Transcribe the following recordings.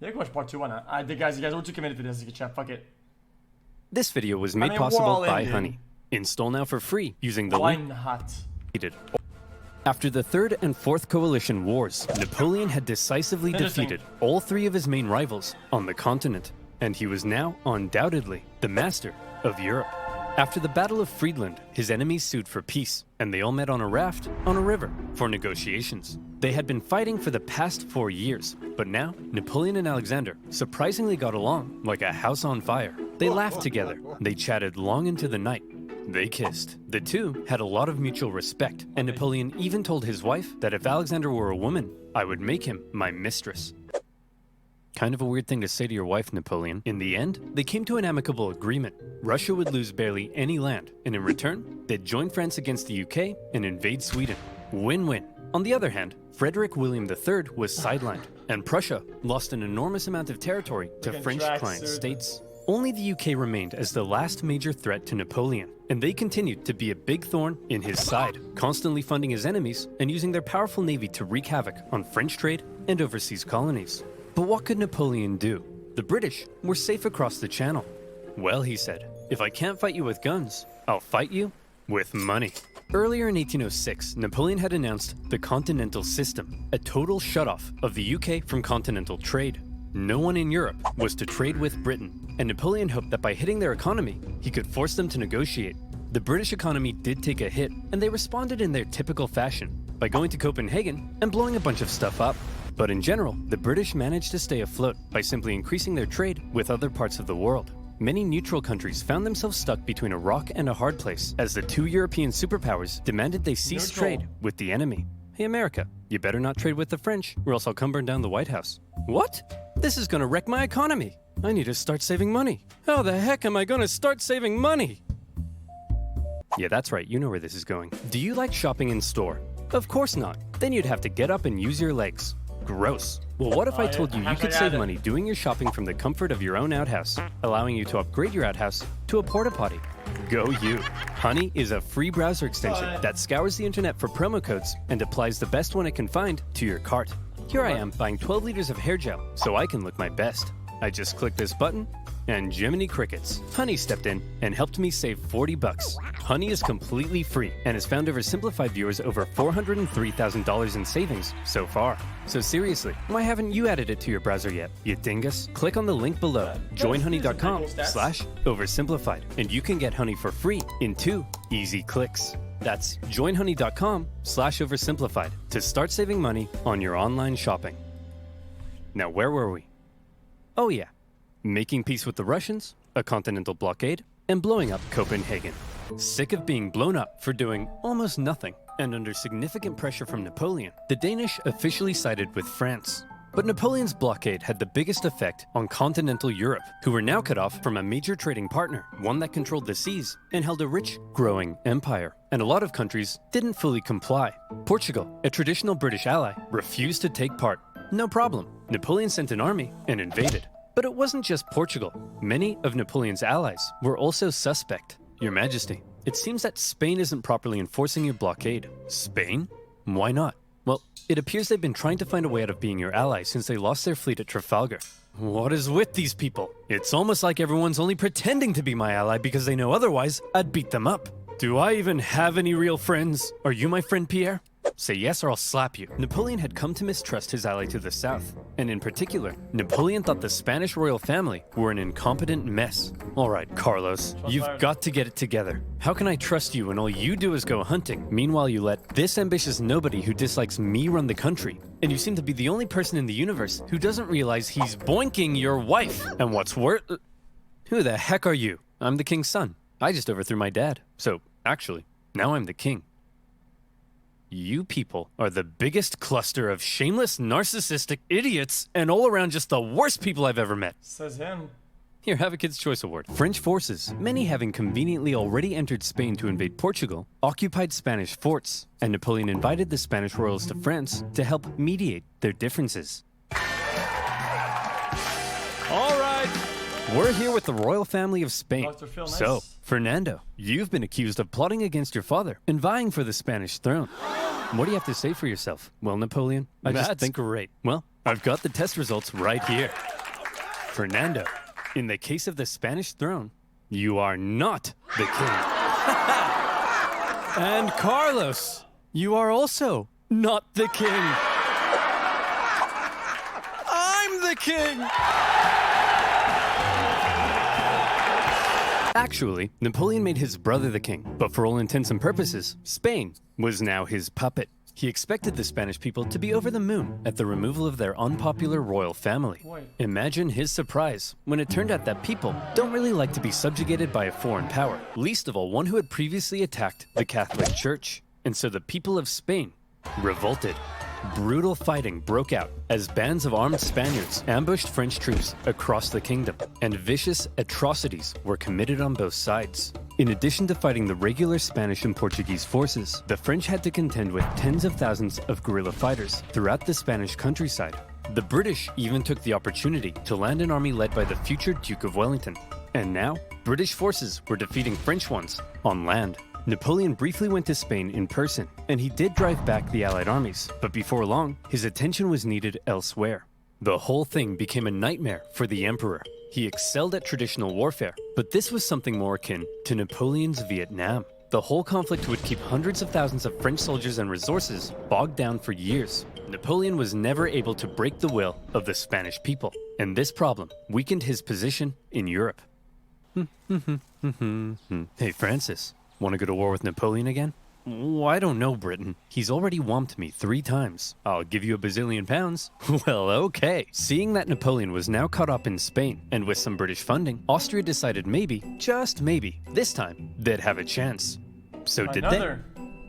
Yeah, go watch part 2, why not? Guys, we're too committed to this. Chat, fuck it. This video was made possible by Honey. Install now for free using the link. After the Third and Fourth Coalition Wars, Napoleon had decisively defeated all 3 of his main rivals on the continent, and he was now undoubtedly the master of Europe. After the Battle of Friedland, his enemies sued for peace, and they all met on a raft on a river for negotiations. They had been fighting for the past 4 years, but now Napoleon and Alexander surprisingly got along like a house on fire. They laughed together, they chatted long into the night, they kissed. The two had a lot of mutual respect, and Napoleon even told his wife that if Alexander were a woman, I would make him my mistress. Kind of a weird thing to say to your wife, Napoleon. In the end, they came to an amicable agreement. Russia would lose barely any land, and in return, they'd join France against the UK and invade Sweden. Win-win. On the other hand, Frederick William III was sidelined, and Prussia lost an enormous amount of territory to French client states. Only the UK remained as the last major threat to Napoleon, and they continued to be a big thorn in his side, constantly funding his enemies and using their powerful navy to wreak havoc on French trade and overseas colonies. But what could Napoleon do? The British were safe across the channel. Well, he said, if I can't fight you with guns, I'll fight you with money. Earlier in 1806, Napoleon had announced the Continental System, a total shutoff of the UK from continental trade. No one in Europe was to trade with Britain, and Napoleon hoped that by hitting their economy, he could force them to negotiate. The British economy did take a hit, and they responded in their typical fashion, by going to Copenhagen and blowing a bunch of stuff up. But in general, the British managed to stay afloat by simply increasing their trade with other parts of the world. Many neutral countries found themselves stuck between a rock and a hard place, as the 2 European superpowers demanded they cease trade with the enemy. Hey America, you better not trade with the French, or else I'll come burn down the White House. What? This is gonna wreck my economy. I need to start saving money. How the heck am I gonna start saving money? Yeah, that's right, you know where this is going. Do you like shopping in store? Of course not. Then you'd have to get up and use your legs. Gross. Well, what if I told you you could save money doing your shopping from the comfort of your own outhouse, allowing you to upgrade your outhouse to a porta potty? Go you. Honey is a free browser extension that scours the internet for promo codes and applies the best one it can find to your cart. Here I am buying 12 liters of hair gel so I can look my best. I just click this button and Jiminy Crickets. Honey stepped in and helped me save 40 bucks. Honey is completely free and has found OverSimplified viewers over $403,000 in savings so far. So seriously, why haven't you added it to your browser yet, you dingus? Click on the link below, joinhoney.com/oversimplified, and you can get Honey for free in 2 easy clicks. That's joinhoney.com/oversimplified to start saving money on your online shopping. Now, where were we? Oh yeah, making peace with the Russians, a continental blockade, and blowing up Copenhagen. Sick of being blown up for doing almost nothing, and under significant pressure from Napoleon, the Danish officially sided with France. But Napoleon's blockade had the biggest effect on continental Europe, who were now cut off from a major trading partner, one that controlled the seas and held a rich, growing empire. And a lot of countries didn't fully comply. Portugal, a traditional British ally, refused to take part. No problem. Napoleon sent an army and invaded. But it wasn't just Portugal. Many of Napoleon's allies were also suspect. Your Majesty, it seems that Spain isn't properly enforcing your blockade. Spain? Why not? Well, it appears they've been trying to find a way out of being your ally since they lost their fleet at Trafalgar. What is with these people? It's almost like everyone's only pretending to be my ally because they know otherwise I'd beat them up. Do I even have any real friends? Are you my friend, Pierre? Say yes or I'll slap you. Napoleon had come to mistrust his ally to the south, and in particular, Napoleon thought the Spanish royal family were an incompetent mess. All right, Carlos, you've got to get it together. How can I trust you when all you do is go hunting? Meanwhile, you let this ambitious nobody who dislikes me run the country. And you seem to be the only person in the universe who doesn't realize he's boinking your wife. And what's worse... Who the heck are you? I'm the king's son. I just overthrew my dad. So, actually, now I'm the king. You people are the biggest cluster of shameless, narcissistic idiots and all around just the worst people I've ever met. Says him. Here, have a Kid's Choice Award. French forces, many having conveniently already entered Spain to invade Portugal, occupied Spanish forts, and Napoleon invited the Spanish royals to France to help mediate their differences. All right, we're here with the royal family of Spain. So, Fernando, you've been accused of plotting against your father and vying for the Spanish throne. What do you have to say for yourself? Well, Napoleon, I just think great. Well, I've got the test results right here. Fernando, in the case of the Spanish throne, you are not the king. And Carlos, you are also not the king. I'm the king! Actually, Napoleon made his brother the king, but for all intents and purposes, Spain was now his puppet. He expected the Spanish people to be over the moon at the removal of their unpopular royal family. Imagine his surprise when it turned out that people don't really like to be subjugated by a foreign power, least of all one who had previously attacked the Catholic Church. And so the people of Spain revolted. Brutal fighting broke out as bands of armed Spaniards ambushed French troops across the kingdom, and vicious atrocities were committed on both sides. In addition to fighting the regular Spanish and Portuguese forces, the French had to contend with tens of thousands of guerrilla fighters throughout the Spanish countryside. The British even took the opportunity to land an army led by the future Duke of Wellington. And now, British forces were defeating French ones on land. Napoleon briefly went to Spain in person, and he did drive back the Allied armies, but before long, his attention was needed elsewhere. The whole thing became a nightmare for the emperor. He excelled at traditional warfare, but this was something more akin to Napoleon's Vietnam. The whole conflict would keep hundreds of thousands of French soldiers and resources bogged down for years. Napoleon was never able to break the will of the Spanish people, and this problem weakened his position in Europe. Hey, Francis. Want to go to war with Napoleon again? Oh, I don't know, Britain. He's already whomped me 3 times. I'll give you £1 bazillion. Well, okay. Seeing that Napoleon was now caught up in Spain, and with some British funding, Austria decided maybe, just maybe, this time, they'd have a chance. So did they?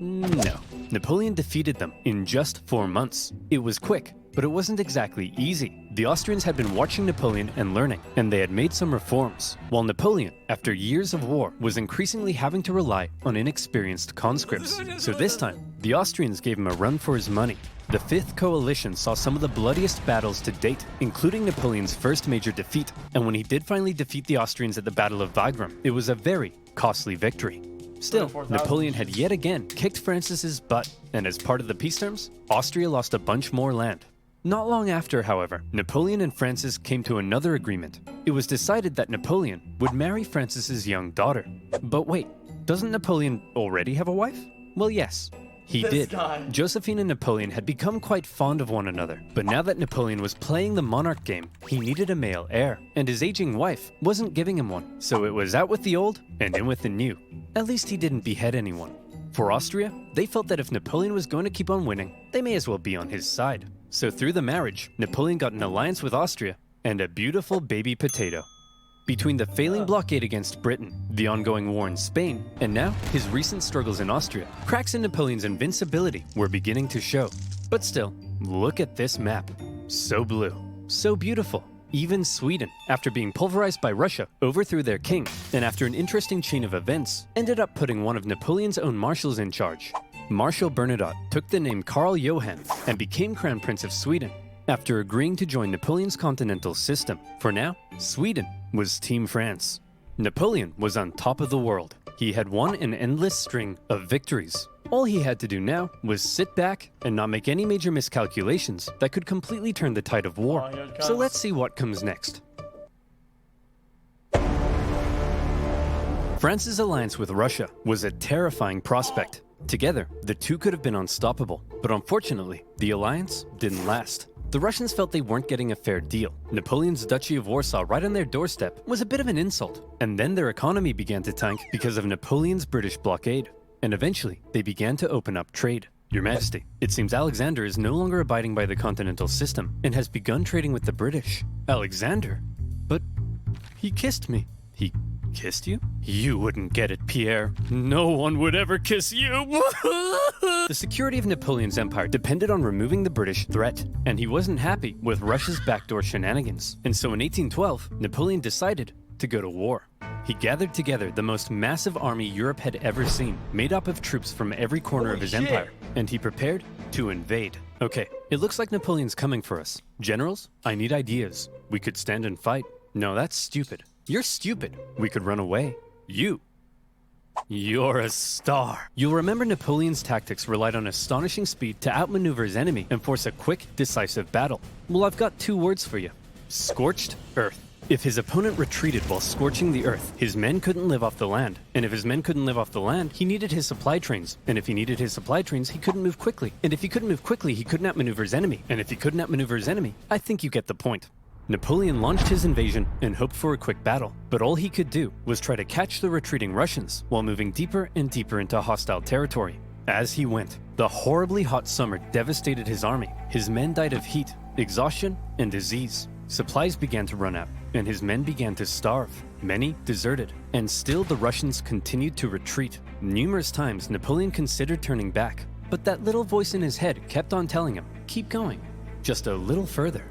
No. Napoleon defeated them in just 4 months. It was quick, but it wasn't exactly easy. The Austrians had been watching Napoleon and learning, and they had made some reforms, while Napoleon, after years of war, was increasingly having to rely on inexperienced conscripts. So this time, the Austrians gave him a run for his money. The Fifth Coalition saw some of the bloodiest battles to date, including Napoleon's first major defeat, and when he did finally defeat the Austrians at the Battle of Wagram, it was a very costly victory. Still, Napoleon had yet again kicked Francis's butt, and as part of the peace terms, Austria lost a bunch more land. Not long after, however, Napoleon and Francis came to another agreement. It was decided that Napoleon would marry Francis's young daughter. But wait, doesn't Napoleon already have a wife? Well, yes, he did. Josephine and Napoleon had become quite fond of one another, but now that Napoleon was playing the monarch game, he needed a male heir, and his aging wife wasn't giving him one. So it was out with the old and in with the new. At least he didn't behead anyone. For Austria, they felt that if Napoleon was going to keep on winning, they may as well be on his side. So through the marriage, Napoleon got an alliance with Austria and a beautiful baby potato. Between the failing blockade against Britain, the ongoing war in Spain, and now his recent struggles in Austria, cracks in Napoleon's invincibility were beginning to show. But still, look at this map. So blue, so beautiful. Even Sweden, after being pulverized by Russia, overthrew their king, and after an interesting chain of events, ended up putting one of Napoleon's own marshals in charge. Marshal Bernadotte took the name Karl Johan and became Crown Prince of Sweden, after agreeing to join Napoleon's continental system. For now, Sweden was Team France. Napoleon was on top of the world. He had won an endless string of victories. All he had to do now was sit back and not make any major miscalculations that could completely turn the tide of war. So let's see what comes next. France's alliance with Russia was a terrifying prospect. Together, the two could have been unstoppable, but unfortunately, the alliance didn't last. The Russians felt they weren't getting a fair deal. Napoleon's Duchy of Warsaw right on their doorstep was a bit of an insult, and then their economy began to tank because of Napoleon's British blockade. And eventually, they began to open up trade. Your Majesty, it seems Alexander is no longer abiding by the continental system and has begun trading with the British. Alexander? But he kissed me. He kissed you? You wouldn't get it, Pierre. No one would ever kiss you. The security of Napoleon's empire depended on removing the British threat, and he wasn't happy with Russia's backdoor shenanigans. And so in 1812, Napoleon decided to go to war. He gathered together the most massive army Europe had ever seen, made up of troops from every corner of his empire, and he prepared to invade. Okay, it looks like Napoleon's coming for us. Generals, I need ideas. We could stand and fight. No, that's stupid. You're stupid. We could run away. You You're a star. You'll remember Napoleon's tactics relied on astonishing speed to outmaneuver his enemy and force a quick, decisive battle. Well, I've got 2 words for you. Scorched earth. If his opponent retreated while scorching the earth, his men couldn't live off the land. And if his men couldn't live off the land, he needed his supply trains. And if he needed his supply trains, he couldn't move quickly. And if he couldn't move quickly, he couldn't outmaneuver his enemy. And if he couldn't outmaneuver his enemy, I think you get the point. Napoleon launched his invasion and hoped for a quick battle, but all he could do was try to catch the retreating Russians while moving deeper and deeper into hostile territory. As he went, the horribly hot summer devastated his army. His men died of heat, exhaustion, and disease. Supplies began to run out, and his men began to starve. Many deserted, and still the Russians continued to retreat. Numerous times Napoleon considered turning back, but that little voice in his head kept on telling him, keep going, just a little further.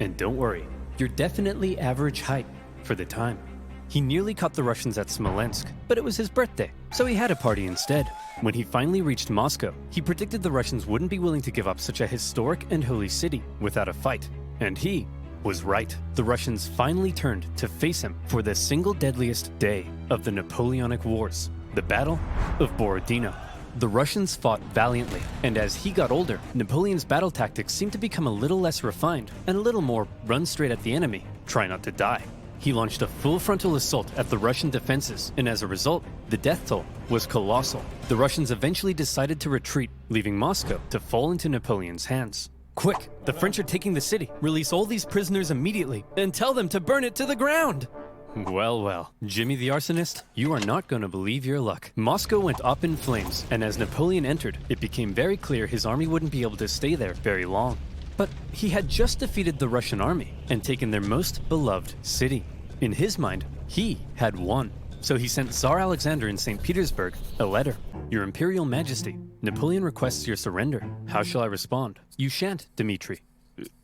And don't worry, you're definitely average height for the time. He nearly caught the Russians at Smolensk, but it was his birthday, so he had a party instead. When he finally reached Moscow, he predicted the Russians wouldn't be willing to give up such a historic and holy city without a fight. And he was right. The Russians finally turned to face him for the single deadliest day of the Napoleonic Wars, the Battle of Borodino. The Russians fought valiantly, and as he got older, Napoleon's battle tactics seemed to become a little less refined and a little more run straight at the enemy, try not to die. He launched a full frontal assault at the Russian defenses, and as a result, the death toll was colossal. The Russians eventually decided to retreat, leaving Moscow to fall into Napoleon's hands. Quick, the French are taking the city. Release all these prisoners immediately and tell them to burn it to the ground. Well, well, Jimmy the Arsonist, you are not going to believe your luck. Moscow went up in flames, and as Napoleon entered, it became very clear his army wouldn't be able to stay there very long. But he had just defeated the Russian army and taken their most beloved city. In his mind, he had won. So he sent Tsar Alexander in St. Petersburg a letter. Your Imperial Majesty, Napoleon requests your surrender. How shall I respond? You shan't, Dmitri.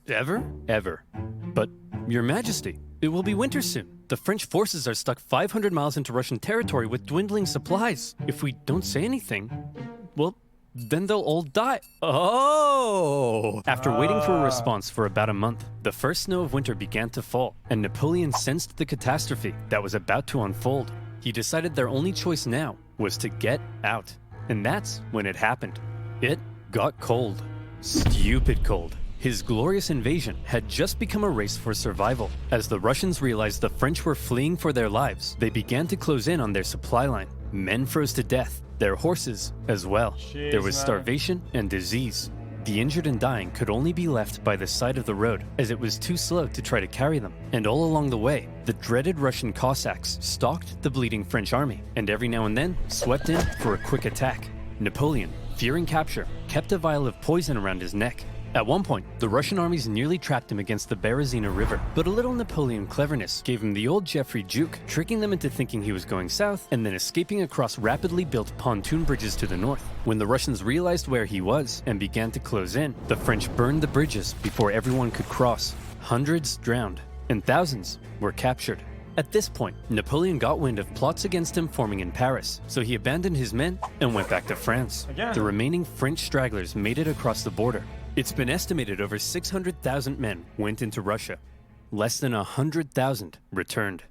Ever? Ever. But, Your Majesty, it will be winter soon. The French forces are stuck 500 miles into Russian territory with dwindling supplies. If we don't say anything, well, then they'll all die. Oh! After waiting for a response for about a month, the first snow of winter began to fall, and Napoleon sensed the catastrophe that was about to unfold. He decided their only choice now was to get out. And that's when it happened. It got cold. Stupid cold. His glorious invasion had just become a race for survival. As the Russians realized the French were fleeing for their lives, they began to close in on their supply line. Men froze to death, their horses as well. Jeez, there was starvation and disease. The injured and dying could only be left by the side of the road, as it was too slow to try to carry them. And all along the way, the dreaded Russian Cossacks stalked the bleeding French army, and every now and then swept in for a quick attack. Napoleon, fearing capture, kept a vial of poison around his neck. At one point, the Russian armies nearly trapped him against the Berezina River, but a little Napoleon cleverness gave him the old Geoffrey juke, tricking them into thinking he was going south and then escaping across rapidly built pontoon bridges to the north. When the Russians realized where he was and began to close in, the French burned the bridges before everyone could cross. Hundreds drowned, and thousands were captured. At this point, Napoleon got wind of plots against him forming in Paris, so he abandoned his men and went back to France. Again. The remaining French stragglers made it across the border. It's been estimated over 600,000 men went into Russia. Less than 100,000 returned.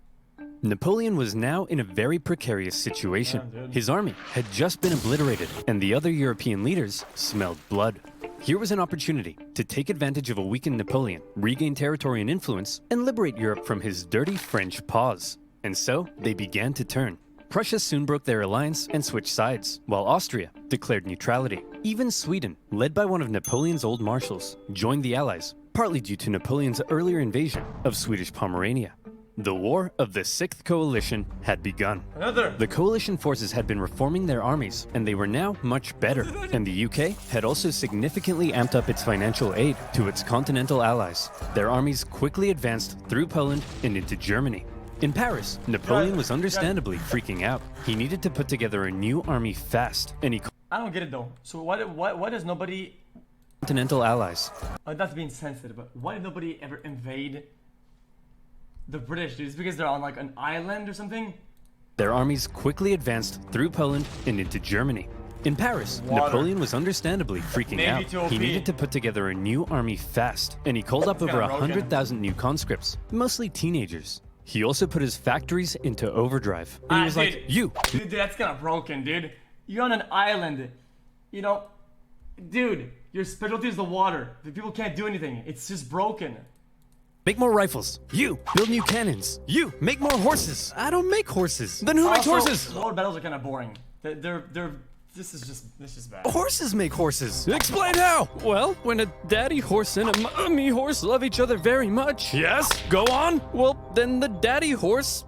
Napoleon was now in a very precarious situation. His army had just been obliterated, and the other European leaders smelled blood. Here was an opportunity to take advantage of a weakened Napoleon, regain territory and influence, and liberate Europe from his dirty French paws. And so they began to turn. Prussia soon broke their alliance and switched sides, while Austria declared neutrality. Even Sweden, led by one of Napoleon's old marshals, joined the Allies, partly due to Napoleon's earlier invasion of Swedish Pomerania. The War of the Sixth Coalition had begun. The coalition forces had been reforming their armies, and they were now much better. And the UK had also significantly amped up its financial aid to its continental allies. Their armies quickly advanced through Poland and into Germany. In Paris, Napoleon was understandably freaking out. He needed to put together a new army fast, and he I don't get it though. So what is nobody... continental allies. That's being sensitive, but why did nobody ever invade the British, dude? It's because they're on like an island or something? Their armies quickly advanced through Poland and into Germany. In Paris, Napoleon was understandably freaking out. He needed to put together a new army fast, and he called up over 100,000 new conscripts, mostly teenagers. He also put his factories into overdrive. And he was dude. like, you. Dude, that's kind of broken, dude. You're on an island. You know, dude, your specialty is the water. The people can't do anything. It's just broken. Make more rifles. You. Build new cannons. You. Make more horses. I don't make horses. Then who makes horses? World battles are kind of boring. This is just bad. Horses make horses. Explain how. Well, when a daddy horse and a mommy horse love each other very much. Yes, go on. Well, then the daddy horse...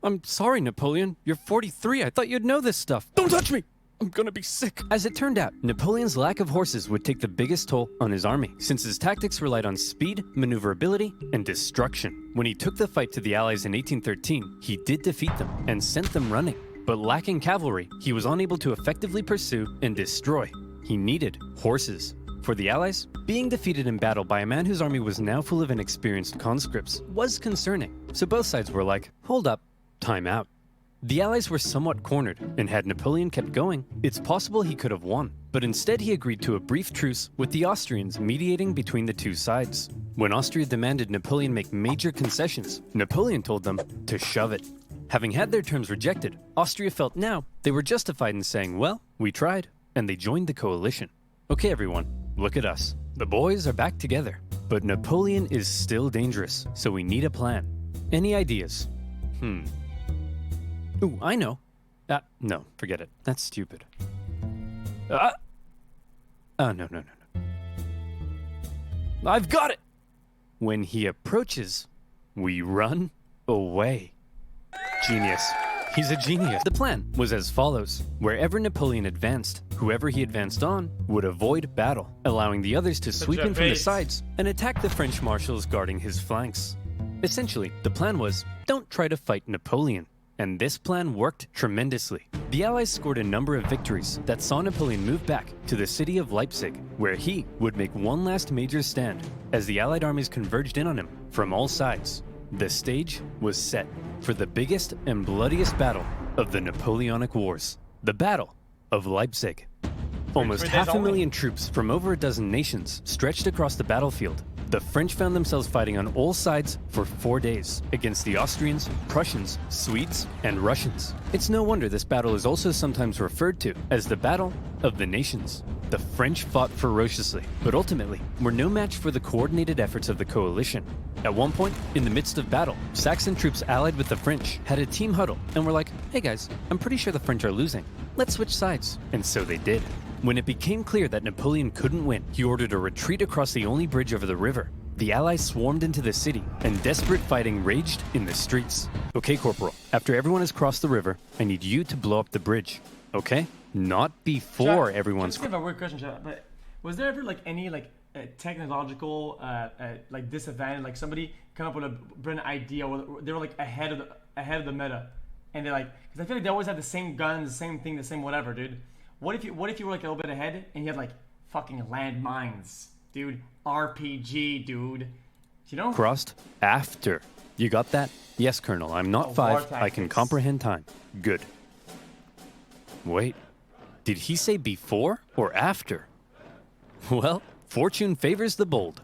I'm sorry, Napoleon. You're 43. I thought you'd know this stuff. Don't touch me. I'm gonna be sick. As it turned out, Napoleon's lack of horses would take the biggest toll on his army, since his tactics relied on speed, maneuverability, and destruction. When he took the fight to the Allies in 1813, he did defeat them and sent them running. But lacking cavalry, he was unable to effectively pursue and destroy. He needed horses. For the Allies, being defeated in battle by a man whose army was now full of inexperienced conscripts was concerning. So both sides were like, hold up, time out. The Allies were somewhat cornered, and had Napoleon kept going, it's possible he could have won. But instead he agreed to a brief truce with the Austrians mediating between the two sides. When Austria demanded Napoleon make major concessions, Napoleon told them to shove it. Having had their terms rejected, Austria felt now they were justified in saying, well, we tried, and they joined the coalition. Okay everyone, look at us. The boys are back together. But Napoleon is still dangerous, so we need a plan. Any ideas? Ooh, I know. No, forget it. That's stupid. Oh, no. I've got it! When he approaches, we run away. Genius. He's a genius. The plan was as follows. Wherever Napoleon advanced, whoever he advanced on would avoid battle, allowing the others to sweep in from the sides and attack the French marshals guarding his flanks. Essentially, the plan was, don't try to fight Napoleon. And this plan worked tremendously. The Allies scored a number of victories that saw Napoleon move back to the city of Leipzig, where he would make one last major stand as the Allied armies converged in on him from all sides. The stage was set for the biggest and bloodiest battle of the Napoleonic Wars, the Battle of Leipzig. Almost 500,000 troops from over a dozen nations stretched across the battlefield. The French found themselves fighting on all sides for 4 days against the Austrians, Prussians, Swedes, and Russians. It's no wonder this battle is also sometimes referred to as the Battle of the Nations. The French fought ferociously, but ultimately were no match for the coordinated efforts of the coalition. At one point, in the midst of battle, Saxon troops allied with the French had a team huddle and were like, hey guys, I'm pretty sure the French are losing. Let's switch sides. And so they did. When it became clear that Napoleon couldn't win, he ordered a retreat across the only bridge over the river. The Allies swarmed into the city, and desperate fighting raged in the streets. Okay, Corporal, after everyone has crossed the river, I need you to blow up the bridge. Okay? Not before everyone's... I have a weird question, Chad, but was there ever any technological disadvantage? Like somebody come up with a brilliant idea where they were ahead of the meta, and they're because I feel like they always have the same guns, the same thing, the same whatever, dude. What if you were a little bit ahead and you had fucking landmines, dude? RPG, dude. You know? Crossed after. You got that? Yes, Colonel. I'm not 5. I can comprehend time. Good. Wait. Did he say before or after? Well, fortune favors the bold.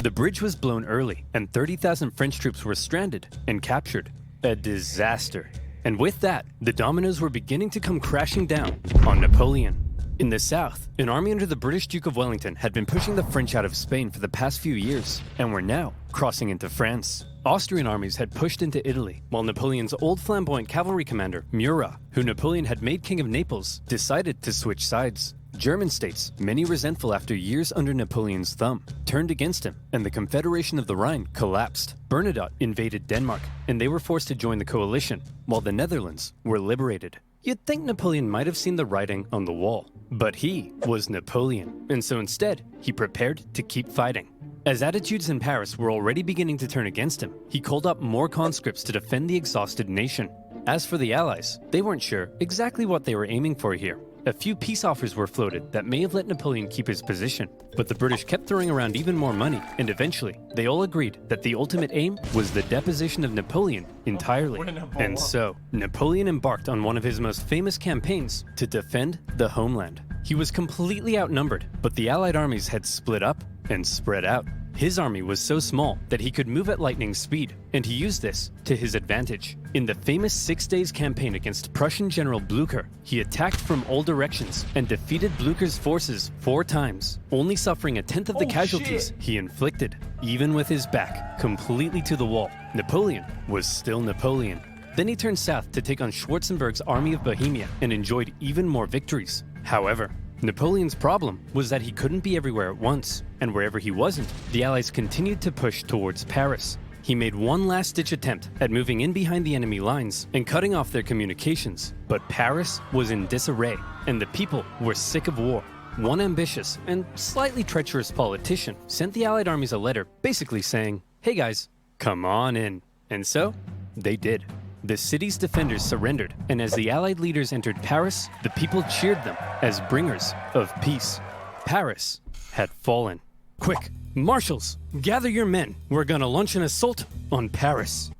The bridge was blown early, and 30,000 French troops were stranded and captured. A disaster. And with that, the dominoes were beginning to come crashing down on Napoleon. In the south, an army under the British Duke of Wellington had been pushing the French out of Spain for the past few years, and were now crossing into France. Austrian armies had pushed into Italy, while Napoleon's old flamboyant cavalry commander, Murat, who Napoleon had made king of Naples, decided to switch sides. German states, many resentful after years under Napoleon's thumb, turned against him, and the Confederation of the Rhine collapsed. Bernadotte invaded Denmark, and they were forced to join the coalition, while the Netherlands were liberated. You'd think Napoleon might have seen the writing on the wall, but he was Napoleon, and so instead, he prepared to keep fighting. As attitudes in Paris were already beginning to turn against him, he called up more conscripts to defend the exhausted nation. As for the Allies, they weren't sure exactly what they were aiming for here. A few peace offers were floated that may have let Napoleon keep his position, but the British kept throwing around even more money, and eventually, they all agreed that the ultimate aim was the deposition of Napoleon entirely. And so, Napoleon embarked on one of his most famous campaigns to defend the homeland. He was completely outnumbered, but the Allied armies had split up and spread out. His army was so small that he could move at lightning speed, and he used this to his advantage. In the famous 6 Days campaign against Prussian General Blücher, he attacked from all directions and defeated Blücher's forces 4 times, only suffering a tenth of the casualties he inflicted. Even with his back completely to the wall, Napoleon was still Napoleon. Then he turned south to take on Schwarzenberg's army of Bohemia and enjoyed even more victories. However, Napoleon's problem was that he couldn't be everywhere at once, and wherever he wasn't, the Allies continued to push towards Paris. He made one last-ditch attempt at moving in behind the enemy lines and cutting off their communications, but Paris was in disarray, and the people were sick of war. One ambitious and slightly treacherous politician sent the Allied armies a letter basically saying, "Hey guys, come on in." And so, they did. The city's defenders surrendered, and as the Allied leaders entered Paris, the people cheered them as bringers of peace. Paris had fallen. Quick, marshals, gather your men. We're gonna launch an assault on Paris.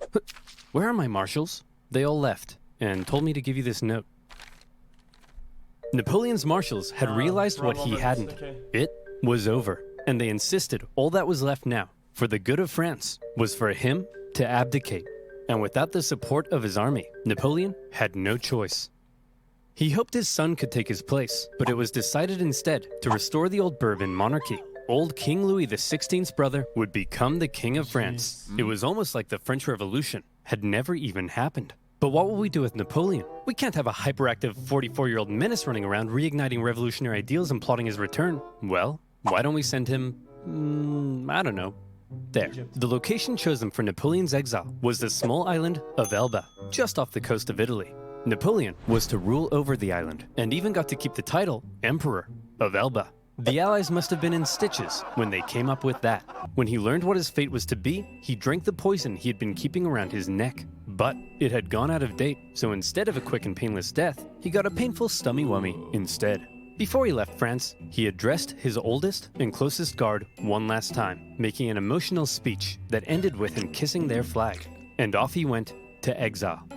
Where are my marshals? They all left and told me to give you this note. Napoleon's marshals had realized what he hadn't. It was over, and they insisted all that was left now, for the good of France, was for him to abdicate. And without the support of his army, Napoleon had no choice. He hoped his son could take his place, but it was decided instead to restore the old Bourbon monarchy. Old King Louis XVI's brother would become the King of France. It was almost like the French Revolution had never even happened. But what will we do with Napoleon? We can't have a hyperactive 44-year-old menace running around reigniting revolutionary ideals and plotting his return. Well, why don't we send him, I don't know, there. The location chosen for Napoleon's exile was the small island of Elba, just off the coast of Italy. Napoleon was to rule over the island, and even got to keep the title Emperor of Elba. The Allies must have been in stitches when they came up with that. When he learned what his fate was to be, he drank the poison he had been keeping around his neck. But it had gone out of date, so instead of a quick and painless death, he got a painful stummy-wummy instead. Before he left France, he addressed his oldest and closest guard one last time, making an emotional speech that ended with him kissing their flag. And off he went to exile.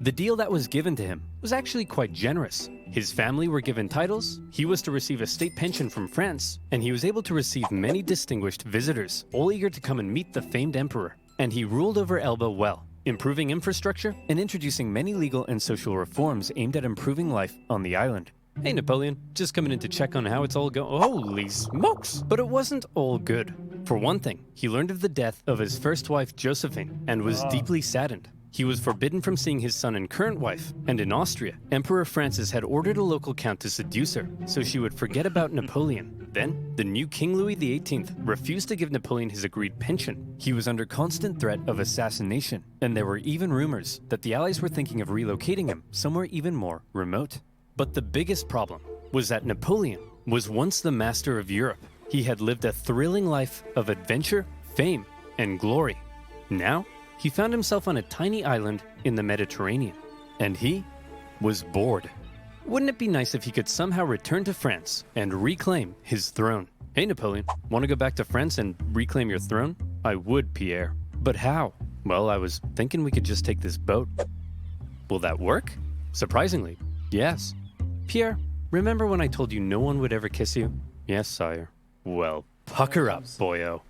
The deal that was given to him was actually quite generous. His family were given titles, he was to receive a state pension from France, and he was able to receive many distinguished visitors, all eager to come and meet the famed emperor. And he ruled over Elba well, improving infrastructure and introducing many legal and social reforms aimed at improving life on the island. Hey Napoleon, just coming in to check on how it's all going. Holy smokes! But it wasn't all good. For one thing, he learned of the death of his first wife Josephine and was deeply saddened. He was forbidden from seeing his son and current wife, and in Austria, Emperor Francis had ordered a local count to seduce her, so she would forget about Napoleon. Then, the new King Louis XVIII refused to give Napoleon his agreed pension. He was under constant threat of assassination, and there were even rumors that the Allies were thinking of relocating him somewhere even more remote. But the biggest problem was that Napoleon was once the master of Europe. He had lived a thrilling life of adventure, fame, and glory. Now, he found himself on a tiny island in the Mediterranean, and he was bored. Wouldn't it be nice if he could somehow return to France and reclaim his throne? Hey Napoleon, want to go back to France and reclaim your throne? I would, Pierre. But how? Well, I was thinking we could just take this boat. Will that work? Surprisingly, yes. Pierre, remember when I told you no one would ever kiss you? Yes, sire. Well, pucker up, boyo.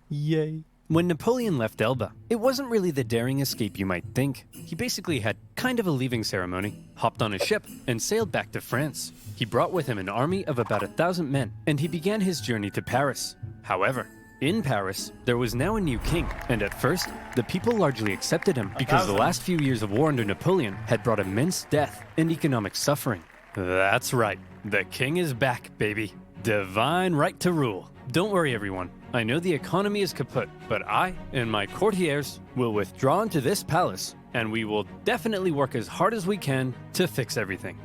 Yay. When Napoleon left Elba, it wasn't really the daring escape you might think. He basically had kind of a leaving ceremony, hopped on a ship, and sailed back to France. He brought with him an army of about 1,000 men, and he began his journey to Paris. However, in Paris, there was now a new king, and at first, the people largely accepted him because the last few years of war under Napoleon had brought immense death and economic suffering. That's right, the king is back, baby. Divine right to rule. Don't worry, everyone. I know the economy is kaput, but I and my courtiers will withdraw into this palace, and we will definitely work as hard as we can to fix everything.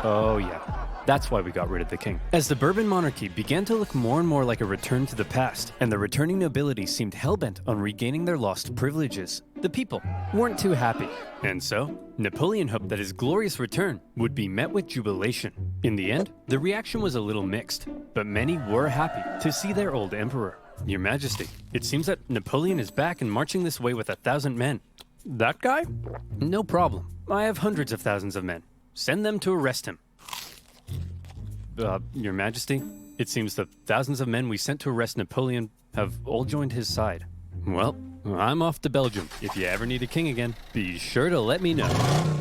Oh yeah, that's why we got rid of the king. As the Bourbon monarchy began to look more and more like a return to the past, and the returning nobility seemed hell-bent on regaining their lost privileges, the people weren't too happy. And so, Napoleon hoped that his glorious return would be met with jubilation. In the end, the reaction was a little mixed, but many were happy to see their old emperor. Your Majesty, it seems that Napoleon is back and marching this way with 1,000 men. That guy? No problem. I have hundreds of thousands of men. send them to arrest him. Your Majesty, it seems the thousands of men we sent to arrest Napoleon have all joined his side. Well, I'm off to Belgium. If you ever need a king again, be sure to let me know.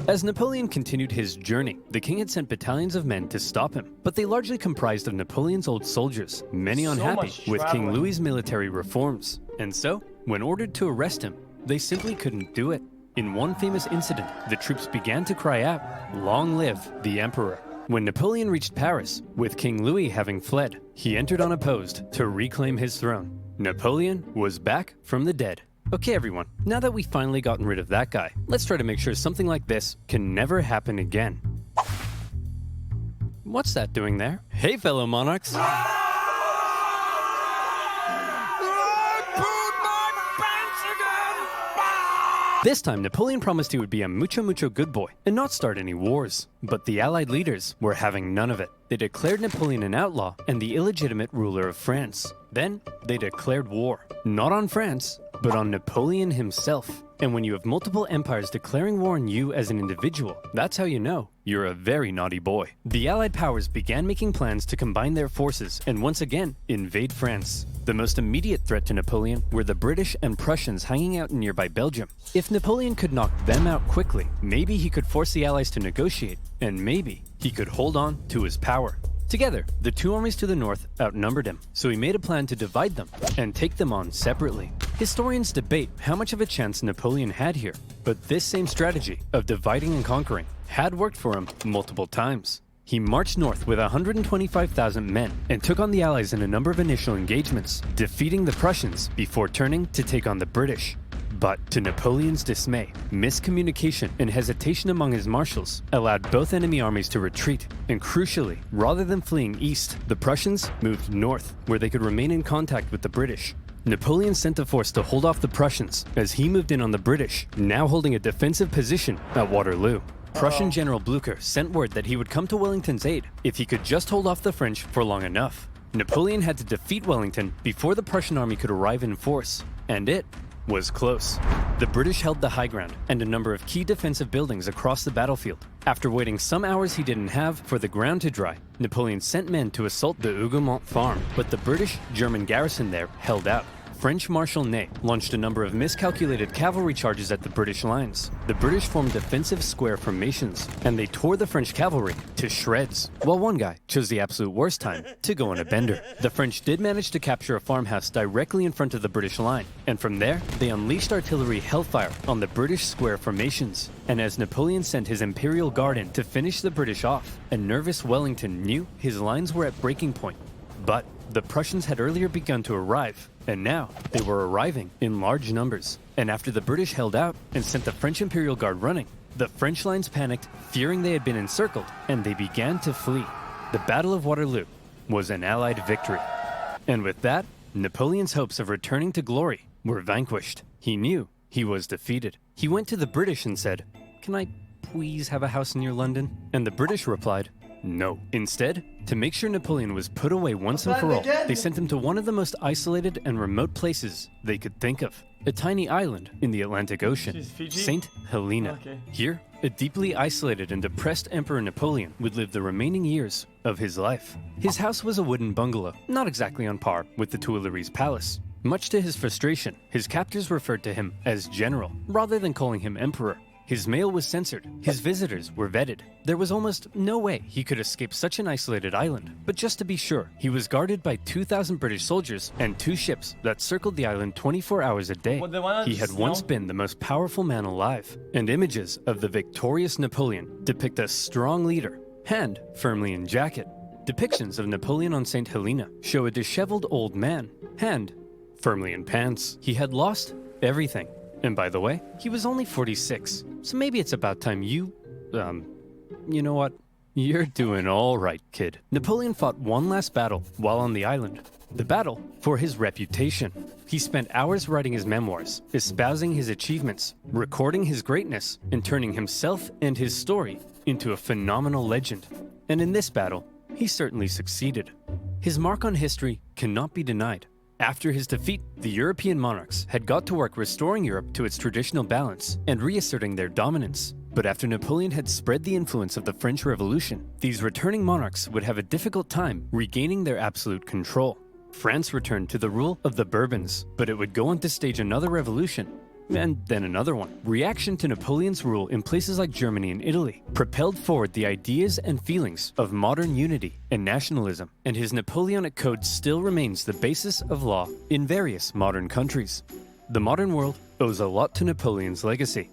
As Napoleon continued his journey, the king had sent battalions of men to stop him, but they largely comprised of Napoleon's old soldiers, many unhappy with King Louis's military reforms. And so, when ordered to arrest him, they simply couldn't do it. In one famous incident, the troops began to cry out, "Long live the Emperor." When Napoleon reached Paris, with King Louis having fled, he entered unopposed to reclaim his throne. Napoleon was back from the dead. Okay everyone, now that we've finally gotten rid of that guy, let's try to make sure something like this can never happen again. What's that doing there? Hey fellow monarchs! This time, Napoleon promised he would be a mucho good boy and not start any wars. But the Allied leaders were having none of it. They declared Napoleon an outlaw and the illegitimate ruler of France. Then, they declared war. Not on France, but on Napoleon himself. And when you have multiple empires declaring war on you as an individual, that's how you know you're a very naughty boy. The Allied powers began making plans to combine their forces and once again invade France. The most immediate threat to Napoleon were the British and Prussians hanging out in nearby Belgium. If Napoleon could knock them out quickly, maybe he could force the Allies to negotiate, and maybe he could hold on to his power. Together, the two armies to the north outnumbered him, so he made a plan to divide them and take them on separately. Historians debate how much of a chance Napoleon had here, but this same strategy of dividing and conquering had worked for him multiple times. He marched north with 125,000 men and took on the Allies in a number of initial engagements, defeating the Prussians before turning to take on the British. But to Napoleon's dismay, miscommunication and hesitation among his marshals allowed both enemy armies to retreat, and crucially, rather than fleeing east, the Prussians moved north, where they could remain in contact with the British. Napoleon sent a force to hold off the Prussians as he moved in on the British, now holding a defensive position at Waterloo. Prussian General Blücher sent word that he would come to Wellington's aid if he could just hold off the French for long enough. Napoleon had to defeat Wellington before the Prussian army could arrive in force, and it was close. The British held the high ground and a number of key defensive buildings across the battlefield. After waiting some hours he didn't have for the ground to dry, Napoleon sent men to assault the Hougoumont farm, but the British-German garrison there held out. French Marshal Ney launched a number of miscalculated cavalry charges at the British lines. The British formed defensive square formations, and they tore the French cavalry to shreds, while one guy chose the absolute worst time to go on a bender. The French did manage to capture a farmhouse directly in front of the British line, and from there, they unleashed artillery hellfire on the British square formations. And as Napoleon sent his Imperial Guard in to finish the British off, a nervous Wellington knew his lines were at breaking point. But the Prussians had earlier begun to arrive, and now they were arriving in large numbers. And after the British held out and sent the French Imperial Guard running, the French lines panicked, fearing they had been encircled, and they began to flee. The Battle of Waterloo was an Allied victory. And with that, Napoleon's hopes of returning to glory were vanquished. He knew he was defeated. He went to the British and said, "Can I please have a house near London?" And the British replied, "No." Instead, to make sure Napoleon was put away once and for all, they sent him to one of the most isolated and remote places they could think of. A tiny island in the Atlantic Ocean, St. Helena. Here, a deeply isolated and depressed Emperor Napoleon would live the remaining years of his life. His house was a wooden bungalow, not exactly on par with the Tuileries Palace. Much to his frustration, his captors referred to him as General, rather than calling him Emperor. His mail was censored, his visitors were vetted. There was almost no way he could escape such an isolated island. But just to be sure, he was guarded by 2,000 British soldiers and 2 ships that circled the island 24 hours a day. He had once been the most powerful man alive, and images of the victorious Napoleon depict a strong leader, hand firmly in jacket. Depictions of Napoleon on St. Helena show a disheveled old man, hand firmly in pants. He had lost everything. And by the way, he was only 46, so maybe it's about time you know what? You're doing all right, kid. Napoleon fought one last battle while on the island. The battle for his reputation. He spent hours writing his memoirs, espousing his achievements, recording his greatness, and turning himself and his story into a phenomenal legend. And in this battle, he certainly succeeded. His mark on history cannot be denied. After his defeat, the European monarchs had got to work restoring Europe to its traditional balance and reasserting their dominance. But after Napoleon had spread the influence of the French Revolution, these returning monarchs would have a difficult time regaining their absolute control. France returned to the rule of the Bourbons, but it would go on to stage another revolution, and then another one. Reaction to Napoleon's rule in places like Germany and Italy propelled forward the ideas and feelings of modern unity and nationalism, and his Napoleonic Code still remains the basis of law in various modern countries. The modern world owes a lot to Napoleon's legacy.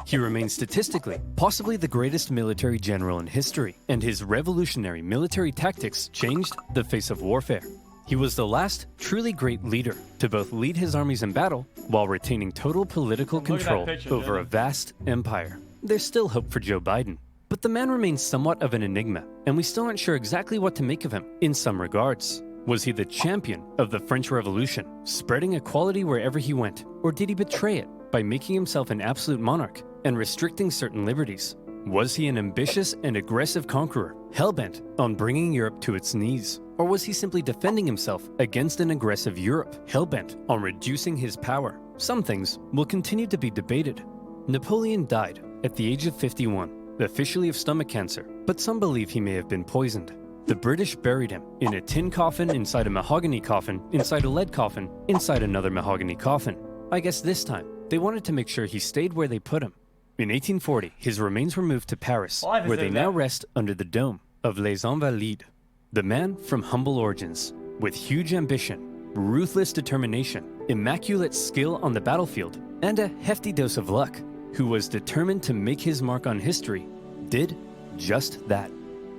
He remains statistically possibly the greatest military general in history, and his revolutionary military tactics changed the face of warfare. He was the last truly great leader to both lead his armies in battle while retaining total political control over a vast empire. There's still hope for Joe Biden, but the man remains somewhat of an enigma, and we still aren't sure exactly what to make of him in some regards. Was he the champion of the French Revolution, spreading equality wherever he went, or did he betray it by making himself an absolute monarch and restricting certain liberties? Was he an ambitious and aggressive conqueror, hell-bent on bringing Europe to its knees? Or was he simply defending himself against an aggressive Europe, hell-bent on reducing his power? Some things will continue to be debated. Napoleon died at the age of 51, officially of stomach cancer, but some believe he may have been poisoned. The British buried him in a tin coffin inside a mahogany coffin, inside a lead coffin, inside another mahogany coffin. I guess this time, they wanted to make sure he stayed where they put him. In 1840, his remains were moved to Paris, where they now rest under the dome of Les Invalides. The man from humble origins, with huge ambition, ruthless determination, immaculate skill on the battlefield, and a hefty dose of luck, who was determined to make his mark on history, did just that.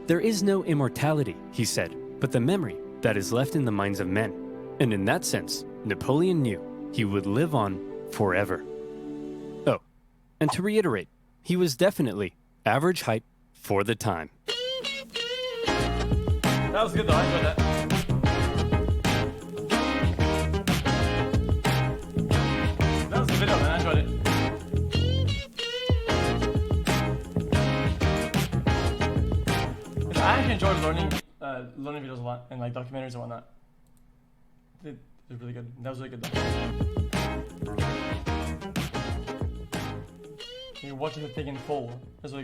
There is no immortality, he said, but the memory that is left in the minds of men. And in that sense, Napoleon knew he would live on forever. Oh, and to reiterate, he was definitely average height for the time. That was good though, I enjoyed that. That was a good video, man, I enjoyed it. I actually enjoyed learning videos a lot, and like documentaries and whatnot. It was really good. That was really good though. You watch the thing in full. That's really good.